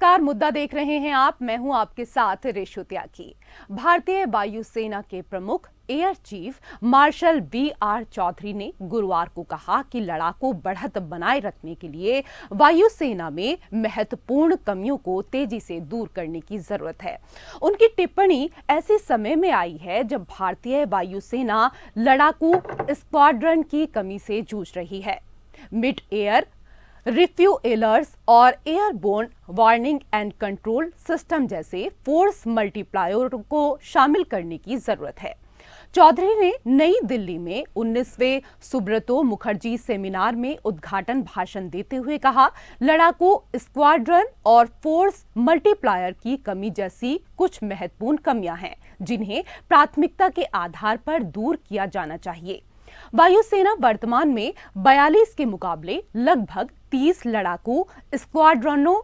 नमस्कार, मुद्दा देख रहे हैं आप। मैं हूं आपके साथ रेशु त्यागी। भारतीय वायुसेना के प्रमुख air chief marshal V R. Chaudhari ने गुरुवार को कहा कि लड़ाकू बढ़त बनाए रखने के लिए वायुसेना में महत्वपूर्ण कमियों को तेजी से दूर करने की जरूरत है। उनकी टिप्पणी ऐसे समय में आई है जब भारतीय वायुसेना लड़ाकू स्क्वाड्रन की कमी से जूझ रही है। मिड एयर रिफ्यूएलर्स और airborne warning and control system जैसे फोर्स मल्टीप्लायर को शामिल करने की जरूरत है। चौधरी ने नई दिल्ली में 19वें सुब्रतो मुखर्जी सेमिनार में उद्घाटन भाषण देते हुए कहा, लड़ाकू स्क्वाड्रन और फोर्स मल्टीप्लायर की कमी जैसी कुछ महत्वपूर्ण कमियां हैं जिन्हें प्राथमिकता के आधार पर दूर किया जाना चाहिए। वायुसेना वर्तमान में 42 के मुकाबले लगभग 30 लड़ाकू स्क्वाड्रनों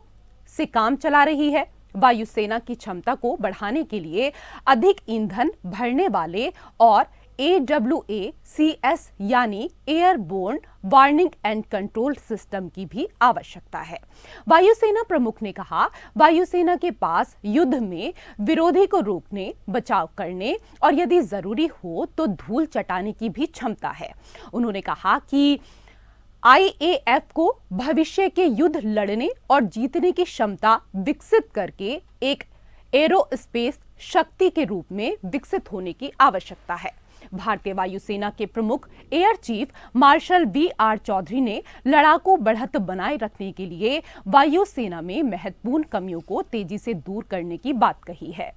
से काम चला रही है। वायुसेना की क्षमता को बढ़ाने के लिए अधिक ईंधन भरने वाले और AWACS यानी airborne warning and control system की भी आवश्यकता है। वायुसेना प्रमुख ने कहा, वायुसेना के पास युद्ध में विरोधी को रोकने, बचाव करने और यदि जरूरी हो तो धूल चटाने की भी क्षमता है। उन्होंने कहा कि IAF को भविष्य के युद्ध लड़ने और जीतने की क्षमता विकसित करके एक एरोस्पेस शक्ति के रूप में विकसित होने की आवश्यकता है। भारतीय वायुसेना के प्रमुख air chief marshal V R. Chaudhari ने लड़ाकू बढ़त बनाए रखने के लिए वायुसेना में महत्वपूर्ण कमियों को तेजी से दूर करने की बात कही है।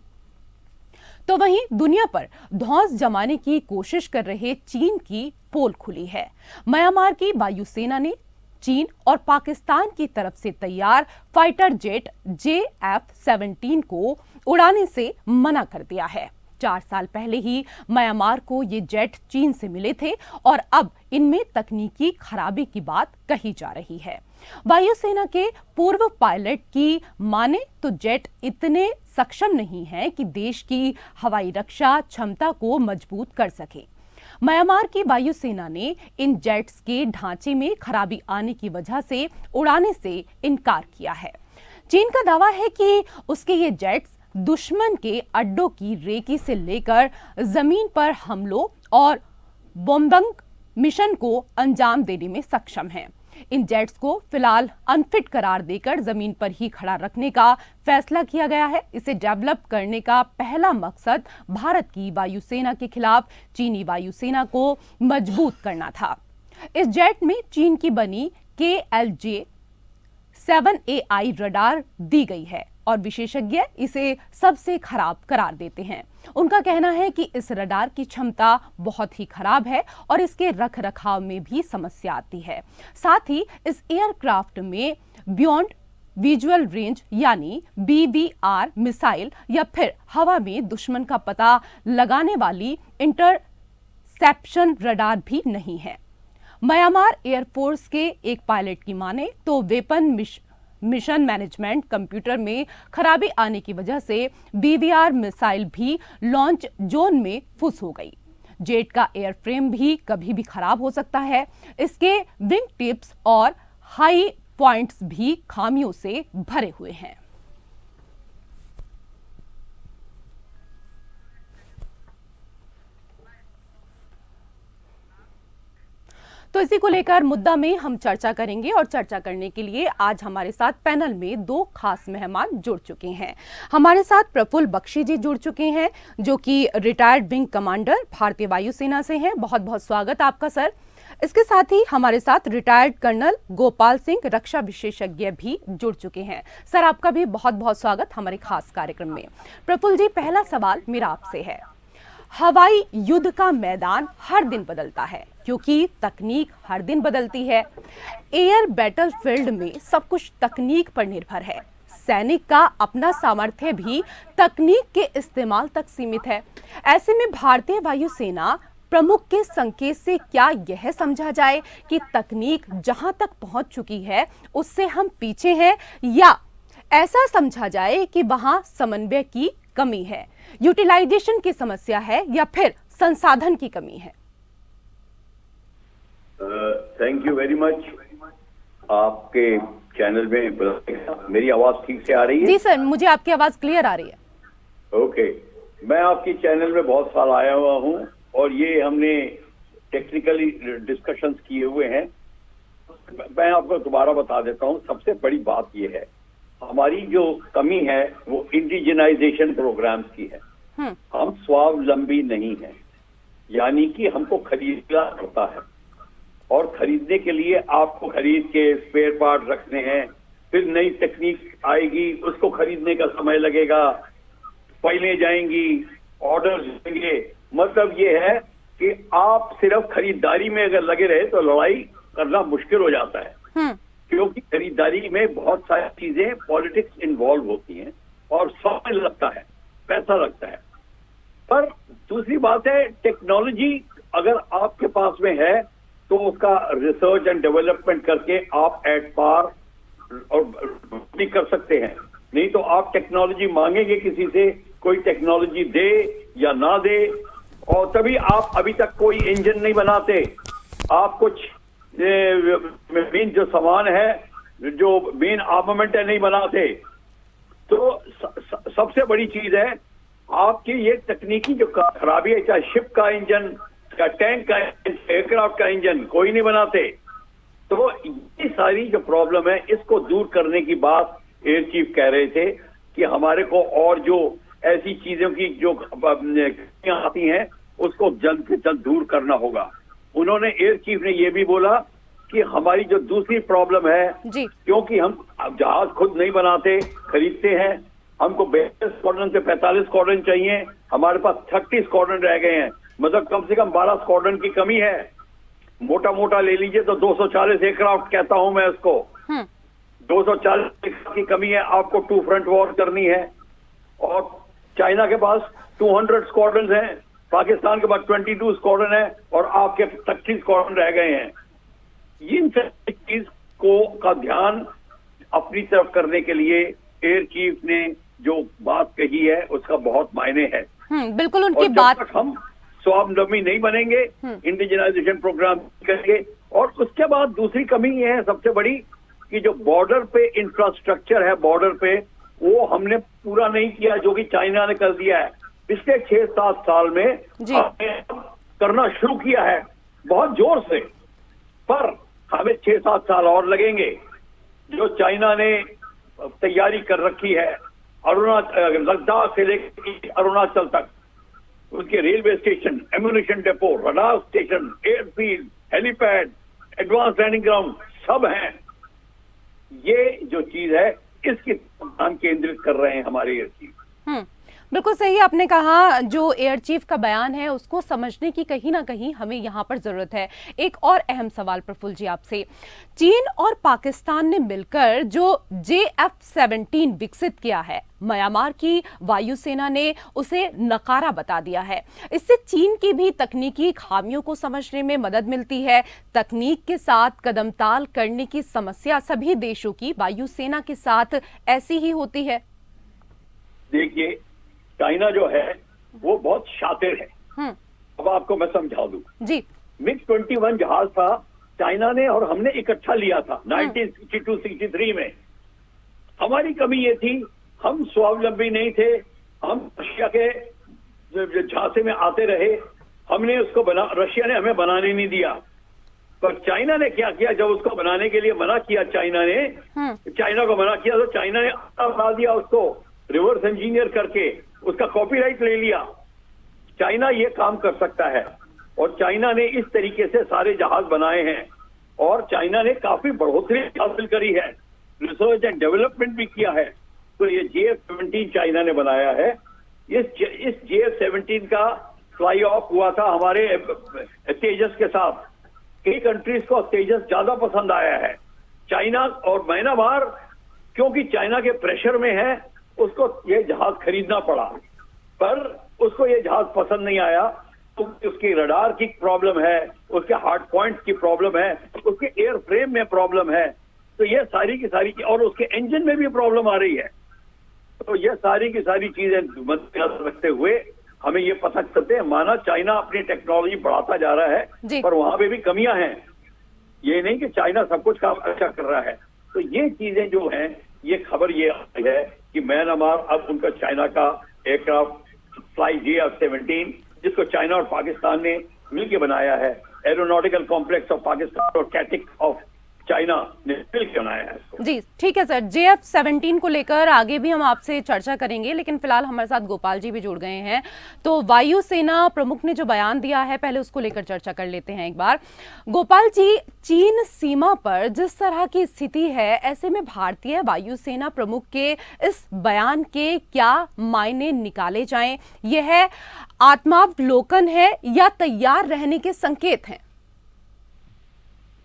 तो वहीं दुनिया पर धौंस जमाने की कोशिश कर रहे चीन की पोल खुली है। म्यांमार की वायुसेना ने चीन और पाकिस्तान की तरफ से तैयार फाइटर जेट JF-17 को उड़ाने से मना कर दिया है। 4 साल पहले ही म्यांमार को ये जेट चीन से मिले थे और अब इनमें तकनीकी खराबी की बात कही जा रही है। वायुसेना के पूर्व पायलट की माने तो जेट इतने सक्षम नहीं हैं कि देश की हवाई रक्षा क्षमता को मजबूत कर सके। म्यांमार की वायुसेना ने इन जेट्स के ढांचे में खराबी आने की वजह से उड़ाने से इनकार किया है। चीन का दावा है कि उसके ये जेट्स दुश्मन के अड्डों की रेकी से लेकर जमीन पर हमलों और बॉम्बिंग मिशन को अंजाम देने में सक्षम हैं। इन जेट्स को फिलहाल अनफिट करार देकर जमीन पर ही खड़ा रखने का फैसला किया गया है। इसे डेवलप करने का पहला मकसद भारत की वायुसेना के खिलाफ चीनी वायुसेना को मजबूत करना था। इस जेट में चीन की बनी KLJ-7AI रडार दी गई है और विशेषज्ञ इसे सबसे खराब करार देते हैं। उनका कहना है कि इस रडार की क्षमता बहुत ही खराब है और इसके रखरखाव में भी समस्या आती है। साथ ही इस एयरक्राफ्ट में बियॉन्ड विजुअल रेंज यानी BVR मिसाइल या फिर हवा में दुश्मन का पता लगाने वाली इंटरसेप्शन रडार भी नहीं है। म्यांमार एयरफोर्स के एक पायलट की माने तो वेपन मिशन मैनेजमेंट कंप्यूटर में खराबी आने की वजह से BVR मिसाइल भी लॉन्च जोन में फुस हो गई। जेट का एयरफ्रेम भी कभी भी खराब हो सकता है। इसके विंग टिप्स और हाई पॉइंट्स भी खामियों से भरे हुए हैं। तो इसी को लेकर मुद्दा में हम चर्चा करेंगे और चर्चा करने के लिए आज हमारे साथ पैनल में 2 खास मेहमान जुड़ चुके हैं। हमारे साथ प्रफुल्ल बख्शी जी जुड़ चुके हैं जो कि रिटायर्ड विंग कमांडर भारतीय वायुसेना से हैं। बहुत बहुत स्वागत आपका सर। इसके साथ ही हमारे साथ रिटायर्ड कर्नल गोपाल सिंह रक्षा विशेषज्ञ भी जुड़ चुके हैं। सर, आपका भी बहुत बहुत स्वागत हमारे खास कार्यक्रम में। प्रफुल्ल जी, पहला सवाल मेरा आपसे है, हवाई युद्ध का मैदान हर दिन बदलता है क्योंकि तकनीक हर दिन बदलती है। एयर बैटलफील्ड में सब कुछ तकनीक पर निर्भर है। सैनिक का अपना सामर्थ्य भी तकनीक के इस्तेमाल तक सीमित है। ऐसे में भारतीय वायुसेना प्रमुख के संकेत से क्या यह समझा जाए कि तकनीक जहां तक पहुंच चुकी है उससे हम पीछे हैं, या ऐसा समझा जाए कि वहां समन्वय की कमी है, यूटिलाइजेशन की समस्या है, या फिर संसाधन की कमी है? Thank you very much. आपके चैनल में। मेरी आवाज ठीक से आ रही है? जी सर, मुझे आपकी आवाज क्लियर आ रही है। ओके, मैं आपकी चैनल में बहुत साल आया हुआ हूँ और ये हमने टेक्निकली डिस्कशंस किए हुए हैं। मैं आपको दोबारा बता देता हूँ, सबसे बड़ी बात ये है, हमारी जो कमी है वो इंडिजिनाइजेशन प्रोग्राम्स की है। हम स्वावलंबी नहीं हैं, यानी कि हमको खरीदना पड़ता है और खरीदने के लिए आपको खरीद के स्पेयर पार्ट रखने हैं, फिर नई तकनीक आएगी, उसको खरीदने का समय लगेगा, फाइलें जाएंगी, ऑर्डर जाएंगे। मतलब ये है कि आप सिर्फ खरीदारी में अगर लगे रहे तो लड़ाई करना मुश्किल हो जाता है, क्योंकि खरीदारी में बहुत सारी चीजें पॉलिटिक्स इन्वॉल्व होती हैं और समय लगता है, पैसा लगता है। पर दूसरी बात है, टेक्नोलॉजी अगर आपके पास में है तो उसका रिसर्च एंड डेवलपमेंट करके आप एट पार और भी कर सकते हैं। नहीं तो आप टेक्नोलॉजी मांगेंगे किसी से, कोई टेक्नोलॉजी दे या ना दे, और तभी आप अभी तक कोई इंजन नहीं बनाते। आप कुछ मेन जो सामान है, जो मेन आर्मामेंट है, नहीं बनाते। तो सबसे बड़ी चीज है आपकी ये तकनीकी जो खराबी है, चाहे शिप का इंजन, चाहे टैंक का इंजन, एयरक्राफ्ट का इंजन, कोई नहीं बनाते। तो ये सारी जो प्रॉब्लम है, इसको दूर करने की बात एयर चीफ कह रहे थे कि हमारे को और जो ऐसी चीजों की जो आती हैं उसको जल्द से जल्द दूर करना होगा। उन्होंने, एयर चीफ ने ये भी बोला कि हमारी जो दूसरी प्रॉब्लम है, क्योंकि हम जहाज खुद नहीं बनाते, खरीदते हैं, हमको 42 स्क्वाड्रन से 45 स्क्वाड्रन चाहिए, हमारे पास 30 स्क्वाड्रन रह गए हैं, मतलब कम से कम 12 स्क्वाड्रन की कमी है। मोटा मोटा ले लीजिए तो 240 एयरक्राफ्ट कहता हूं मैं उसको, 240 की कमी है। आपको टू फ्रंट वॉर करनी है और चाइना के पास 200 स्क्वाड्रन हैं, पाकिस्तान के पास 22 स्क्वाड्रन है और आपके 30 स्क्वाड्रन रह गए हैं। इन चीज को का ध्यान अपनी तरफ करने के लिए एयर चीफ ने जो बात कही है उसका बहुत मायने है। बिल्कुल उनकी बात। हम स्वावलंबी नहीं बनेंगे, इंडिजिनाइजेशन प्रोग्राम करेंगे। और उसके बाद दूसरी कमी ये है सबसे बड़ी कि जो बॉर्डर पे इंफ्रास्ट्रक्चर है, बॉर्डर पे वो हमने पूरा नहीं किया, जो कि चाइना ने कर दिया है। पिछले 6-7 साल में हमने करना शुरू किया है बहुत जोर से, पर हमें 6-7 साल और लगेंगे। जो चाइना ने तैयारी कर रखी है, लद्दाख से लेकर अरुणाचल तक, उनके railway station, ammunition depot, radar station, airfield, helipad, advance landing ground सब हैं। ये जो चीज है इसकी ध्यान केंद्रित कर रहे हैं हमारे एयर चीफ। बिल्कुल सही आपने कहा। जो एयर चीफ का बयान है उसको समझने की कहीं ना कहीं हमें यहाँ पर जरूरत है। एक और अहम सवाल प्रफुल्ल जी आपसे, चीन और पाकिस्तान ने मिलकर जो JF-17 विकसित किया है, म्यांमार की वायुसेना ने उसे नकारा बता दिया है। इससे चीन की भी तकनीकी खामियों को समझने में मदद मिलती है। तकनीक के साथ कदमताल करने की समस्या सभी देशों की वायुसेना के साथ ऐसी ही होती है। देखिए, चाइना जो है वो बहुत शातिर है। अब आपको मैं समझा दूं जी। MiG-21 जहाज था, चाइना ने और हमने इकट्ठा लिया था 1962-63 में। हमारी कमी ये थी, हम स्वावलंबी नहीं थे, हम रशिया के झांसे में आते रहे। हमने उसको रशिया ने हमें बनाने नहीं दिया। पर चाइना ने क्या किया, जब उसको बनाने के लिए मना किया, चाइना को मना किया, तो चाइना ने बना दिया उसको, रिवर्स इंजीनियर करके उसका कॉपीराइट ले लिया। चाइना ये काम कर सकता है और चाइना ने इस तरीके से सारे जहाज बनाए हैं और चाइना ने काफी बढ़ोतरी हासिल करी है, रिसर्च एंड डेवलपमेंट भी किया है। तो ये JF-17 चाइना ने बनाया है। इस JF-17 का फ्लाई ऑफ हुआ था हमारे तेजस के साथ। कई कंट्रीज को तेजस ज्यादा पसंद आया है। चाइना और म्यांमार, क्योंकि चाइना के प्रेशर में है, उसको ये जहाज खरीदना पड़ा, पर उसको ये जहाज पसंद नहीं आया। तो उसकी रडार की प्रॉब्लम है, उसके हार्ड पॉइंट्स की प्रॉब्लम है, उसके एयर फ्रेम में प्रॉब्लम है। तो ये सारी की सारी, और उसके इंजन में भी प्रॉब्लम आ रही है। तो ये सारी की सारी चीजें मद्देनजर रखते हुए हमें ये पता चलते हैं, माना चाइना अपनी टेक्नोलॉजी बढ़ाता जा रहा है, पर वहां पे भी कमियां हैं। ये नहीं कि चाइना सब कुछ काम अच्छा कर रहा है। तो ये चीजें जो हैं, ये खबर ये आई है कि म्यांमार अब उनका चाइना का एयरक्राफ्ट फ्लाई JF-17, जिसको चाइना और पाकिस्तान ने मिलकर बनाया है, एरोनॉटिकल कॉम्प्लेक्स ऑफ पाकिस्तान और कैटिक ऑफ चाइना ने मिलकर बनाया है इसको। जी ठीक है सर, JF-17 को लेकर आगे भी हम आपसे चर्चा करेंगे, लेकिन फिलहाल हमारे साथ गोपाल जी भी जुड़ गए हैं। तो वायुसेना प्रमुख ने जो बयान दिया है, पहले उसको लेकर चर्चा कर लेते हैं एक बार। गोपाल जी, चीन सीमा पर जिस तरह की स्थिति है, ऐसे में भारतीय वायुसेना प्रमुख के इस बयान के क्या मायने निकाले जाएं? यह है आत्मावलोकन है या तैयार रहने के संकेत हैं?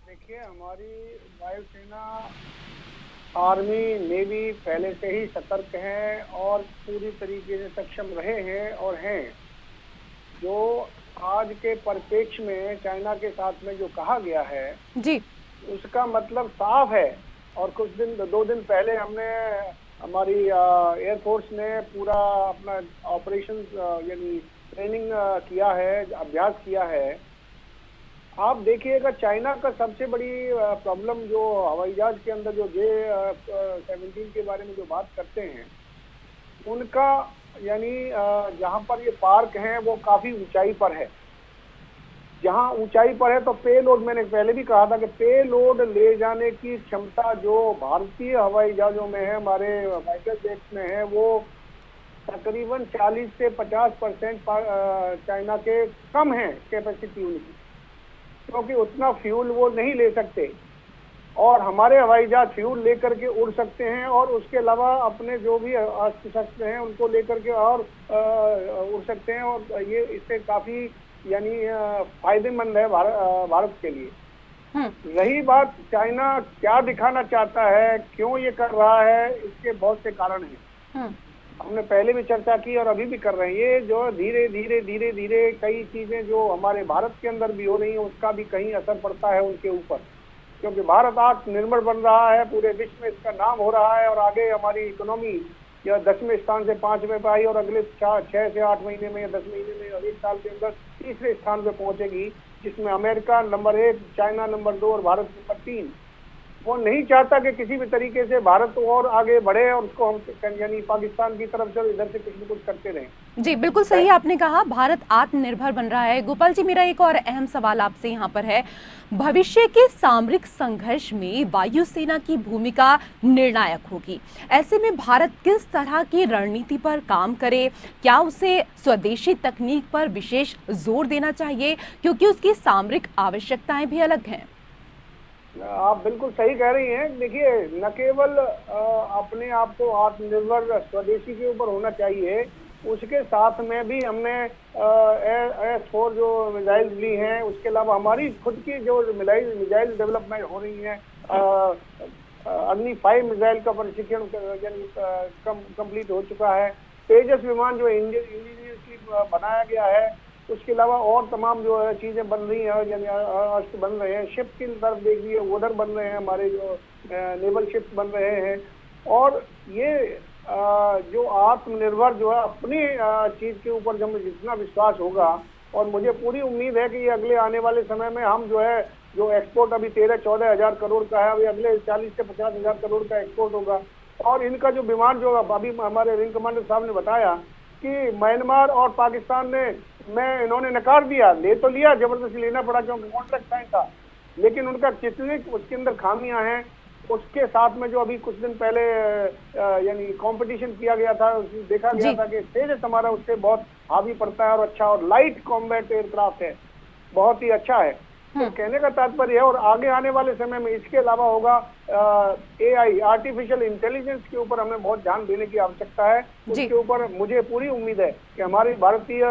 देखिए, हमारी वायुसेना, आर्मी, नेवी पहले से ही सतर्क है और पूरी तरीके से सक्षम रहे हैं और हैं। जो आज के परिप्रेक्ष्य में चाइना के साथ में जो कहा गया है जी, उसका मतलब साफ है। और कुछ दिन, 2 दिन पहले हमने, हमारी एयरफोर्स ने पूरा अपना ऑपरेशन यानी ट्रेनिंग किया है, अभ्यास किया है। आप देखिएगा, चाइना का सबसे बड़ी प्रॉब्लम जो हवाई जहाज के अंदर जो J-17 के बारे में जो बात करते हैं, उनका यानी जहां पर ये पार्क है वो काफी ऊंचाई पर है। जहां ऊंचाई पर है तो पेलोड, मैंने पहले भी कहा था कि पेलोड ले जाने की क्षमता जो भारतीय हवाई जहाजों में है, हमारे फाइटर जेट्स में है, वो तकरीबन 40 से 50% चाइना के कम है कैपेसिटी उनकी, क्योंकि उतना फ्यूल वो नहीं ले सकते। और हमारे हवाई जहाज फ्यूल लेकर के उड़ सकते हैं और उसके अलावा अपने जो भी अस्त्र शस्त्र हैं उनको लेकर के और उड़ सकते हैं। और ये इससे काफी यानी फायदेमंद है भारत के लिए। रही बात चाइना क्या दिखाना चाहता है, क्यों ये कर रहा है, इसके बहुत से कारण हैं। हमने पहले भी चर्चा की और अभी भी कर रहे हैं। ये जो धीरे धीरे कई चीजें जो हमारे भारत के अंदर भी हो रही हैं, उसका भी कहीं असर पड़ता है उनके ऊपर, क्योंकि भारत आत्मनिर्भर बन रहा है, पूरे विश्व में इसका नाम हो रहा है। और आगे हमारी इकोनॉमी या 10वें स्थान से 5वें पे आई और अगले 6 से 8 महीने में या 10 महीने में और 1 साल के अंदर 3रे स्थान पे पहुंचेगी, जिसमें अमेरिका नंबर 1, चाइना नंबर 2 और भारत नंबर 3। वो नहीं चाहता कि किसी भी तरीके से भारत और आगे बढ़े और उसको हम यानी पाकिस्तान की तरफ से इधर से कुछ न कुछ करते रहें। जी बिल्कुल सही आपने कहा, भारत आत्मनिर्भर बन रहा है। गोपाल जी, मेरा एक और अहम सवाल आपसे यहाँ पर है, भविष्य के सामरिक संघर्ष में वायुसेना की भूमिका निर्णायक होगी। ऐसे में भारत किस तरह की रणनीति पर काम करे? क्या उसे स्वदेशी तकनीक पर विशेष जोर देना चाहिए, क्योंकि उसकी सामरिक आवश्यकताएं भी अलग हैं? आप बिल्कुल सही कह रही हैं। देखिए, न केवल अपने आप को आत्मनिर्भर स्वदेशी के ऊपर होना चाहिए, उसके साथ में भी हमने S-4 जो मिसाइल ली हैं, उसके अलावा हमारी खुद की जो मिसाइल डेवलपमेंट हो रही है, अग्नि 5 मिसाइल का प्रशिक्षण कंप्लीट हो चुका है। तेजस विमान जो इंजीनियरली बनाया गया है, उसके अलावा और तमाम जो है चीजें बन रही हैं, यानी अस्त्र बन रहे हैं। शिप की तरफ देखिए, उधर बन रहे हैं, हमारे जो नेवल शिप्स बन रहे हैं। और ये जो आत्मनिर्भर जो है अपनी चीज के ऊपर जब जितना विश्वास होगा, और मुझे पूरी उम्मीद है कि ये अगले आने वाले समय में हम जो है, जो एक्सपोर्ट अभी 13-14 हजार करोड़ का है, अभी अगले 40 से 50 हजार करोड़ का एक्सपोर्ट होगा। और इनका जो विमान जो अभी हमारे विंग कमांडर साहब ने बताया कि म्यांमार और पाकिस्तान में इन्होंने नकार दिया, ले तो लिया, जबरदस्ती लेना पड़ा क्योंकि कॉन्ट्रैक्ट साइन था, लेकिन उनका कितने उसके अंदर खामियां हैं। उसके साथ में जो अभी कुछ दिन पहले यानी कंपटीशन किया गया था, देखा गया था कि तेजस हमारा उससे बहुत हावी पड़ता है और अच्छा, और लाइट कॉम्बैट एयरक्राफ्ट है, बहुत ही अच्छा है। तो कहने का तात्पर्य है, और आगे आने वाले समय में इसके अलावा होगा AI, आर्टिफिशियल इंटेलिजेंस के ऊपर हमें बहुत ध्यान देने की आवश्यकता है। उसके ऊपर मुझे पूरी उम्मीद है कि हमारी भारतीय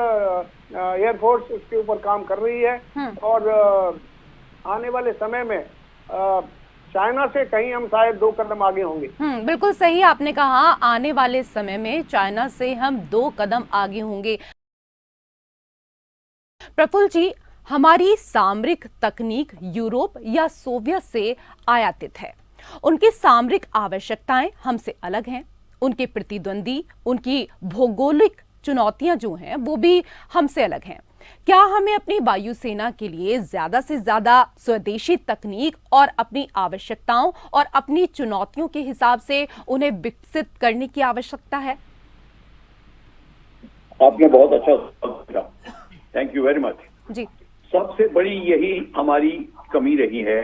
एयरफोर्स उसके ऊपर काम कर रही है। और आने वाले समय में चाइना से कहीं हम शायद 2 कदम आगे होंगे। बिल्कुल सही आपने कहा, आने वाले समय में चाइना से हम 2 कदम आगे होंगे। प्रफुल्ल जी, हमारी सामरिक तकनीक यूरोप या सोवियत से आयातित है, उनकी सामरिक आवश्यकताएं हमसे अलग हैं, उनके प्रतिद्वंदी, उनकी भौगोलिक चुनौतियां जो हैं वो भी हमसे अलग हैं। क्या हमें अपनी वायुसेना के लिए ज्यादा से ज्यादा स्वदेशी तकनीक और अपनी आवश्यकताओं और अपनी चुनौतियों के हिसाब से उन्हें विकसित करने की आवश्यकता है? आपने बहुत अच्छा सवाल पूछा, थैंक यू वेरी मच जी। सबसे बड़ी यही हमारी कमी रही है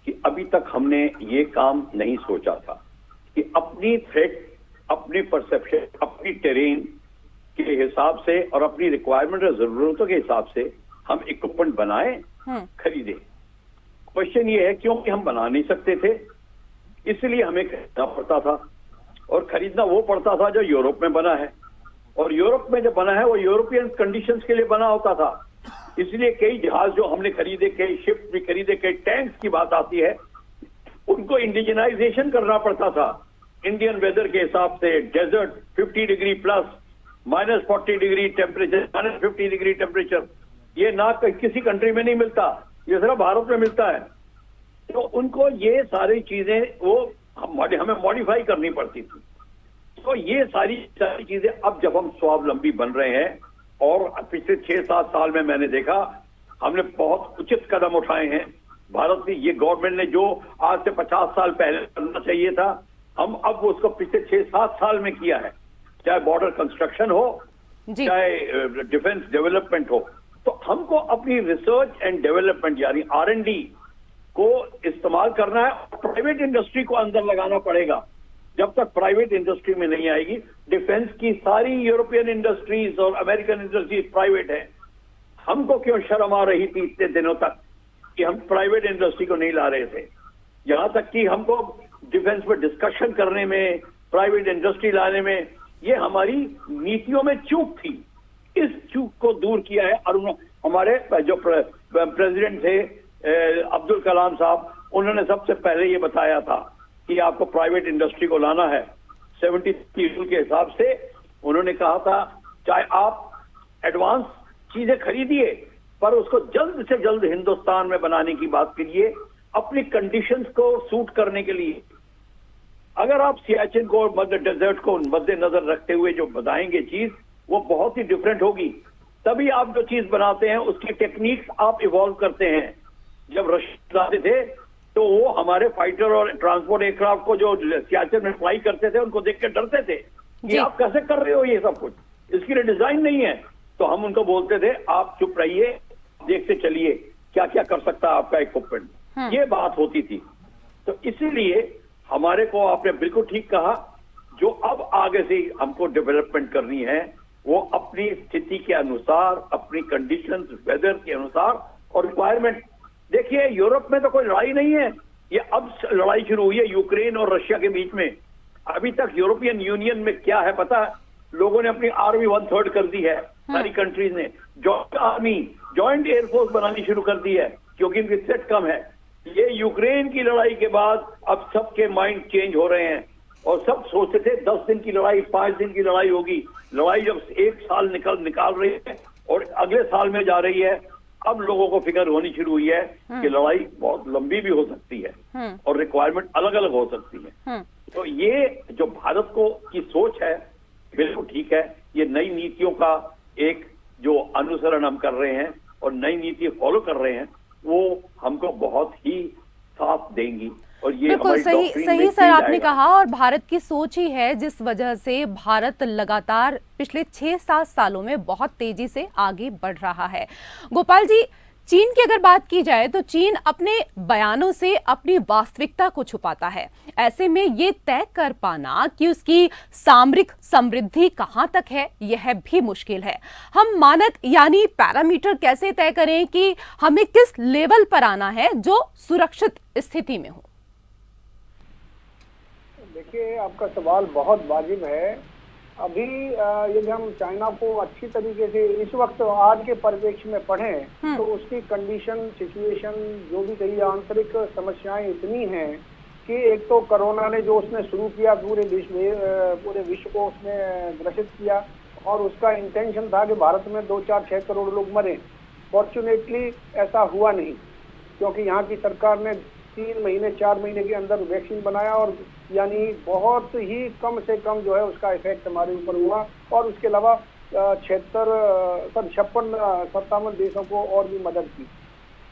कि अभी तक हमने ये काम नहीं सोचा था कि अपनी थ्रेट, अपनी परसेप्शन, अपनी टेरेन के हिसाब से और अपनी रिक्वायरमेंट और जरूरतों के हिसाब से हम इक्विपमेंट बनाए, खरीदे। क्वेश्चन ये है क्योंकि हम बना नहीं सकते थे, इसलिए हमें खरीदना पड़ता था, और खरीदना वो पड़ता था जो यूरोप में बना है, और यूरोप में जो बना है वो यूरोपियन कंडीशंस के लिए बना होता था। इसलिए कई जहाज जो हमने खरीदे, कई शिप भी खरीदे, कई टैंक्स की बात आती है, उनको इंडिजनाइजेशन करना पड़ता था इंडियन वेदर के हिसाब से। Desert 50 degree plus, -40 degree temperature, -50 degree temperature, ये ना किसी कंट्री में नहीं मिलता, ये सिर्फ भारत में मिलता है। तो उनको ये सारी चीजें वो हमें मॉडिफाई करनी पड़ती थी। तो ये सारी चीजें अब जब हम स्वावलंबी बन रहे हैं, और पिछले 6-7 साल में मैंने देखा हमने बहुत उचित कदम उठाए हैं। भारत की ये गवर्नमेंट ने जो आज से 50 साल पहले करना चाहिए था, हम अब उसको पिछले 6-7 साल में किया है। चाहे बॉर्डर कंस्ट्रक्शन हो, चाहे डिफेंस डेवलपमेंट हो, तो हमको अपनी रिसर्च एंड डेवलपमेंट यानी R&D को इस्तेमाल करना है। प्राइवेट इंडस्ट्री को अंदर लगाना पड़ेगा। जब तक प्राइवेट इंडस्ट्री में नहीं आएगी, डिफेंस की सारी यूरोपियन इंडस्ट्रीज और अमेरिकन इंडस्ट्रीज प्राइवेट है। हमको क्यों शर्म आ रही थी इतने दिनों तक कि हम प्राइवेट इंडस्ट्री को नहीं ला रहे थे, यहां तक कि हमको डिफेंस में डिस्कशन करने में, प्राइवेट इंडस्ट्री लाने में, ये हमारी नीतियों में चूक थी। इस चूक को दूर किया है। और हमारे जो प्रेसिडेंट थे अब्दुल कलाम साहब, उन्होंने सबसे पहले ये बताया था कि आपको प्राइवेट इंडस्ट्री को लाना है। 73 रूल के हिसाब से उन्होंने कहा था चाहे आप एडवांस चीजें खरीदिए, पर उसको जल्द से जल्द हिंदुस्तान में बनाने की बात करिए, अपनी कंडीशंस को सूट करने के लिए। अगर आप सियाचिन को, मध्य डेजर्ट को मद्देनजर रखते हुए जो बताएंगे चीज, वो बहुत ही डिफरेंट होगी। तभी आप जो चीज बनाते हैं उसकी टेक्निक्स आप इवॉल्व करते हैं। जब रशिया आते थे तो वो हमारे फाइटर और ट्रांसपोर्ट एयरक्राफ्ट को जो सियाचिन में फ्लाई करते थे, उनको देख के डरते थे कि आप कैसे कर रहे हो ये सब कुछ, इसके लिए डिजाइन नहीं है। तो हम उनको बोलते थे आप चुप रहिए, देखते चलिए क्या क्या कर सकता है आपका इक्विपमेंट। ये बात होती थी। तो इसीलिए हमारे को, आपने बिल्कुल ठीक कहा, जो अब आगे से हमको डेवलपमेंट करनी है वो अपनी स्थिति के अनुसार, अपनी कंडीशंस, वेदर के अनुसार और रिक्वायरमेंट। देखिए यूरोप में तो कोई लड़ाई नहीं है, ये अब लड़ाई शुरू हुई है यूक्रेन और रशिया के बीच में। अभी तक यूरोपियन यूनियन में क्या है पता है, लोगों ने अपनी आर्मी 1/3 कर दी है। सारी कंट्रीज ने जॉइंट आर्मी, जॉइंट एयरफोर्स बनानी शुरू कर दी है, क्योंकि इनकी सेट कम है। ये यूक्रेन की लड़ाई के बाद अब सबके माइंड चेंज हो रहे हैं, और सब सोचते थे 10 दिन की लड़ाई, 5 दिन की लड़ाई होगी। लड़ाई जब 1 साल निकाल रही है और अगले साल में जा रही है, अब लोगों को फिक्र होनी शुरू हुई है कि लड़ाई बहुत लंबी भी हो सकती है और रिक्वायरमेंट अलग अलग हो सकती है। तो ये जो भारत को की सोच है बिल्कुल ठीक है। ये नई नीतियों का एक जो अनुसरण हम कर रहे हैं और नई नीति फॉलो कर रहे हैं, वो हमको बहुत ही साथ देंगी। और ये बिल्कुल सही सर आपने कहा, और भारत की सोच ही है जिस वजह से भारत लगातार पिछले 6-7 सालों में बहुत तेजी से आगे बढ़ रहा है। गोपाल जी, चीन की अगर बात की जाए तो चीन अपने बयानों से अपनी वास्तविकता को छुपाता है। ऐसे में ये तय कर पाना कि उसकी सामरिक समृद्धि कहां तक है, यह भी मुश्किल है। हम मानक यानी पैरामीटर कैसे तय करें कि हमें किस लेवल पर आना है जो सुरक्षित स्थिति में हो? देखिए, आपका सवाल बहुत वाजिब है। अभी यदि हम चाइना को अच्छी तरीके से इस वक्त आज के परिप्रेक्ष्य में पढ़ें तो उसकी कंडीशन, सिचुएशन, जो भी कही आंतरिक समस्याएं इतनी हैं कि एक तो कोरोना ने जो उसने शुरू किया पूरे विश्व को उसने ग्रसित किया, और उसका इंटेंशन था कि भारत में 2-4-6 करोड़ लोग मरें। फॉर्चुनेटली ऐसा हुआ नहीं, क्योंकि यहाँ की सरकार ने 3 महीने 4 महीने के अंदर वैक्सीन बनाया, और यानी बहुत ही कम से कम जो है उसका इफेक्ट हमारे ऊपर हुआ। और उसके अलावा 57 देशों को और भी मदद की।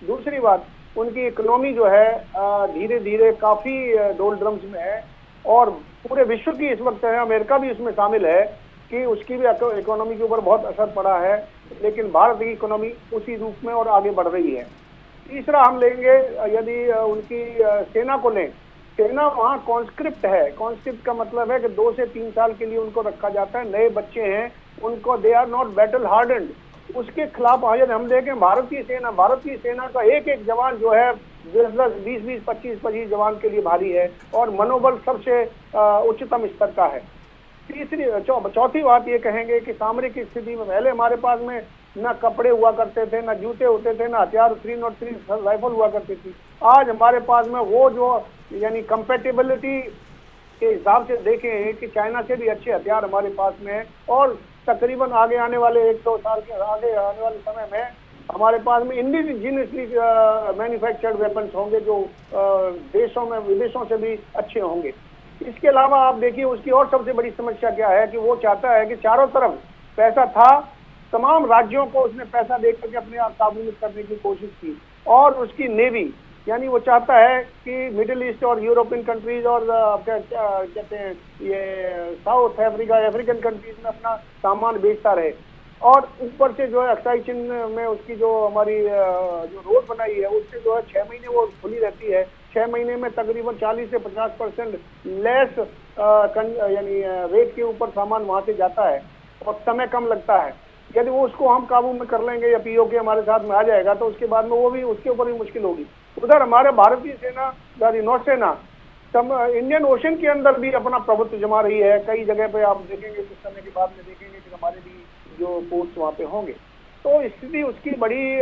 दूसरी बात, उनकी इकोनॉमी जो है धीरे धीरे काफी डोलड्रम्स में है, और पूरे विश्व की इस वक्त है, अमेरिका भी इसमें शामिल है कि उसकी भी इकोनॉमी के ऊपर बहुत असर पड़ा है, लेकिन भारत की इकोनॉमी उसी रूप में और आगे बढ़ रही है। तीसरा हम लेंगे, यदि उनकी सेना को लें, सेना वहाँ कॉन्स्क्रिप्ट है। कॉन्स्क्रिप्ट का मतलब है कि 2 से 3 साल के लिए उनको रखा जाता है, नए बच्चे हैं उनको, they are not battle hardened. उसके खिलाफ यदि हम देखें भारत की सेना का एक एक जवान जो है 10-10, 20-20, 25-25 जवान के लिए भारी है, और मनोबल सबसे उच्चतम स्तर का है। चौथी बात ये कहेंगे कि सामरिक स्थिति में पहले हमारे पास में न कपड़े हुआ करते थे, न जूते होते थे, न हथियार 303 राइफल हुआ करती थी। आज हमारे पास में वो जो यानी कंपेटेबिलिटी के हिसाब से देखें कि चाइना से भी अच्छे हथियार हमारे पास में है, और तकरीबन आगे आने वाले 1-2 साल के आगे आने वाले समय में हमारे पास में इंडिजिनियसली मैन्युफैक्चर्ड वेपन्स होंगे, जो देशों में विदेशों से भी अच्छे होंगे। इसके अलावा आप देखिए उसकी और सबसे बड़ी समस्या क्या है कि वो चाहता है कि चारों तरफ पैसा था, तमाम राज्यों को उसने पैसा दे करके अपने आप काबू में करने की कोशिश की, और उसकी नेवी, यानी वो चाहता है कि मिडिल ईस्ट और यूरोपियन कंट्रीज और कहते हैं ये साउथ अफ्रीका, अफ्रीकन कंट्रीज में अपना सामान बेचता रहे, और ऊपर से जो है एक्साइजन में उसकी जो हमारी जो रोड बनाई है उससे जो है 6 महीने वो खुली रहती है। 6 महीने में तकरीबन 40 से 50% लेस यानी रेट के ऊपर सामान वहां से जाता है, और समय कम लगता है। यदि वो उसको हम काबू में कर लेंगे या पीओके हमारे साथ में आ जाएगा, तो उसके बाद में वो भी उसके ऊपर भी मुश्किल होगी। उधर हमारे भारतीय सेना, नौसेना इंडियन ओशन के अंदर भी अपना प्रभुत्व जमा रही है। कई जगह पे आप देखेंगे, कुछ समय के बाद में देखेंगे कि हमारे भी जो पोर्ट्स वहाँ पे होंगे। तो स्थिति उसकी बड़ी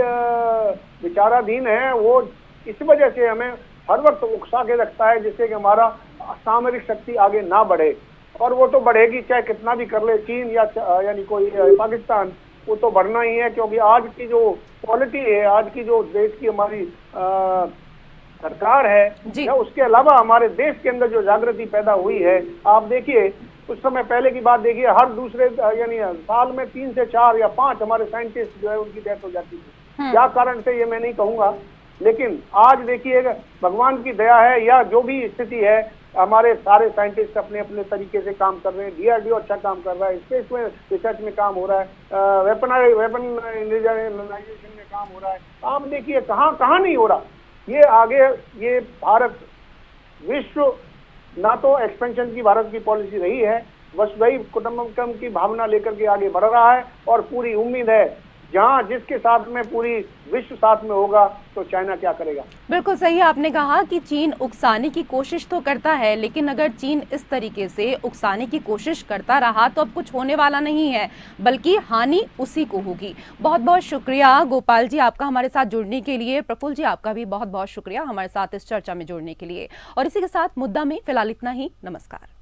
विचाराधीन है। वो इस वजह से हमें हर वक्त उकसा के रखता है, जिससे कि हमारा सामरिक शक्ति आगे ना बढ़े, और वो तो बढ़ेगी चाहे कितना भी कर ले चीन या यानी कोई पाकिस्तान, वो तो बढ़ना ही है। क्योंकि आज की जो क्वालिटी है, आज की जो देश की हमारी सरकार है, या उसके अलावा हमारे देश के अंदर जो जागृति पैदा हुई है, आप देखिए कुछ समय पहले की बात देखिए, हर दूसरे यानी साल में 3 से 4 या 5 हमारे साइंटिस्ट जो है उनकी डेथ हो जाती थी। क्या कारण से ये मैं नहीं कहूंगा, लेकिन आज देखिए भगवान की दया है या जो भी स्थिति है, हमारे सारे साइंटिस्ट अपने अपने तरीके से काम कर रहे हैं। डीआरडीओ अच्छा काम कर रहा है, स्पेस में रिसर्च में काम हो रहा है, वेपन इंडिजिनाइजेशन में काम हो रहा है। आप देखिए कहाँ नहीं हो रहा। ये आगे ये भारत विश्व ना तो एक्सपेंशन की भारत की पॉलिसी रही है, वसुधैव कुटुंबकम की भावना लेकर के आगे बढ़ रहा है, और पूरी उम्मीद है जहां जिसके साथ में पूरी विश्व साथ में होगा तो चाइना क्या करेगा। बिल्कुल सही आपने कहा कि चीन उकसाने की कोशिश तो करता है, लेकिन अगर चीन इस तरीके से उकसाने की कोशिश करता रहा तो अब कुछ होने वाला नहीं है, बल्कि हानि उसी को होगी। बहुत बहुत शुक्रिया गोपाल जी आपका हमारे साथ जुड़ने के लिए। प्रफुल्ल जी आपका भी बहुत बहुत शुक्रिया हमारे साथ इस चर्चा में जुड़ने के लिए। और इसी के साथ मुद्दा में फिलहाल इतना ही। नमस्कार।